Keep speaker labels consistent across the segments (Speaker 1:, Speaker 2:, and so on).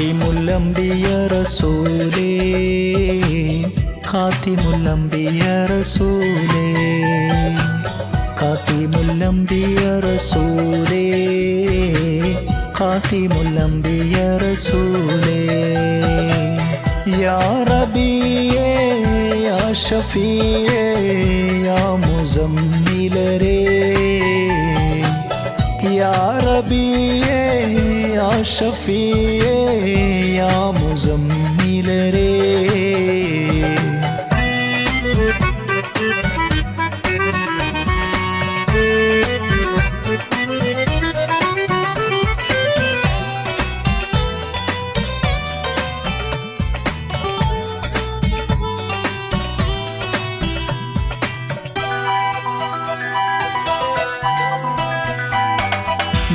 Speaker 1: ഖാതിമുൽ അംബിയ റസൂലേ ഖാതിമുൽ അംബിയ റസൂലേ ഖാതിമുൽ അംബിയ റസൂലേ ഖാതിമുൽ അംബിയ റസൂലേ യാ റബിയേ യാ ഷഫീയേ യാ മുസമ്മിലരേ യാ റബിയേ യാ ഷഫീയേ യാ മുസമ്മിലരേ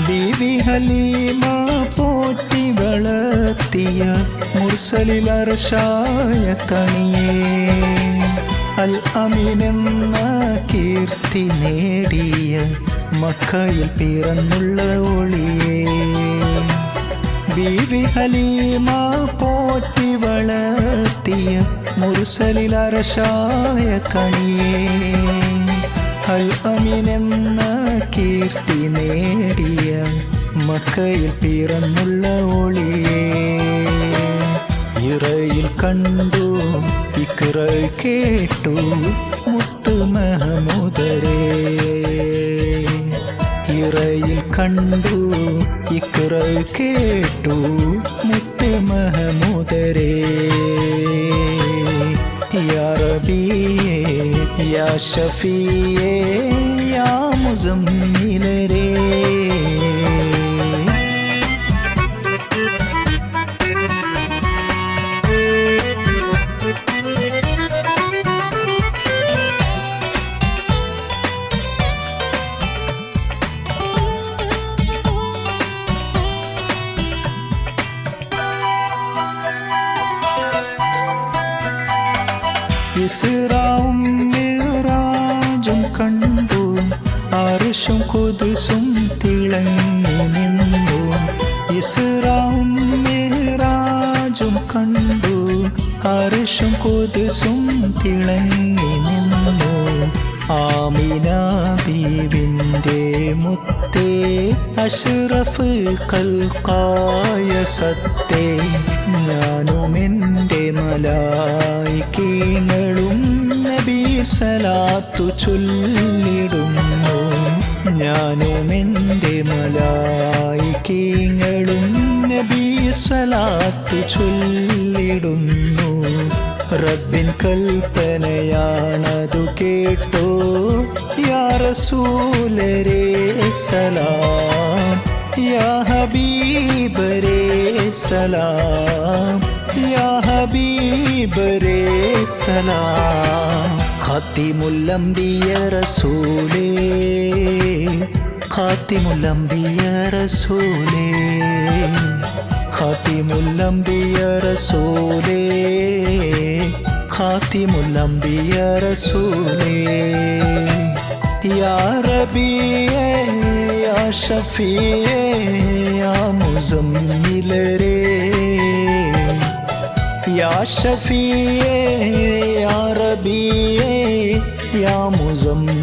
Speaker 1: ബീവി ഹലീമ പോറ്റി വളർത്തിയ മുർസലിൽ അർശായ തണിയേ അൽ അമീനെന്ന കീർത്തി നേടിയ മക്കയിൽ പിറന്നുള്ള ഒളിയേ ബീവി ഹലീമ പോറ്റി വളർത്തിയ മുർസലിൽ അർശായ കണിയേ അൽ അമീനെന്ന കീർത്തി നേടിയ മക്കയിൽ പിറന്നുള്ള ഒളിയേ ഇറയിൽ കണ്ടു ഇക്റ കേട്ടു മുത്തു മഹമൂദരേ ഇറയിൽ കണ്ടു ഇക്റ കേട്ടു മുത്തു മഹമൂദരേ യാ റബിയേ യാ ഷഫീയേ യാ മുസമ്മിലരേ ഇസ്റാഉം മിഅ്റാജും കണ്ടു അർശും ഖുദ്സും തിളങ്ങി നിന്നു ഇസ്റാഉം മിഅ്റാജും കണ്ടു അർശും ഖുദ്സും തിളങ്ങി നിന്നു ആമിന ബീവിൻ്റെ മുത്തേ അഷ്റഫ് ഖൽഖായ സത്തേ ഞാനും എൻ്റെ മലായികീങ്ങളും നബി സലാത്തു ചൊല്ലിടുന്നു ഞാനും എൻ്റെ മലായികീങ്ങളും നബി സലാത്തു ചൊല്ലിടുന്നു റബ്ബിൻ കൽപ്പനയാണതു കേട്ടോ യാ റസൂലരേ സലാം യാ ഹബീബരേ സലാം യാ ഹബീബരേ സലാം ഖാതിമുൽ അംബിയ റസൂലേ ഖാതിമുൽ അംബിയ റസൂലേ ഖാതിമുൽ അംബിയ റസൂലേ ഖാതിമുൽ അംബിയ റസൂലേ യാ റബിയേ യാ ഷഫീയേ യാ മുസമ്മിലരേ യാ ഷഫീയേ യാ റബിയേ യാ മുസമ്മിലരേ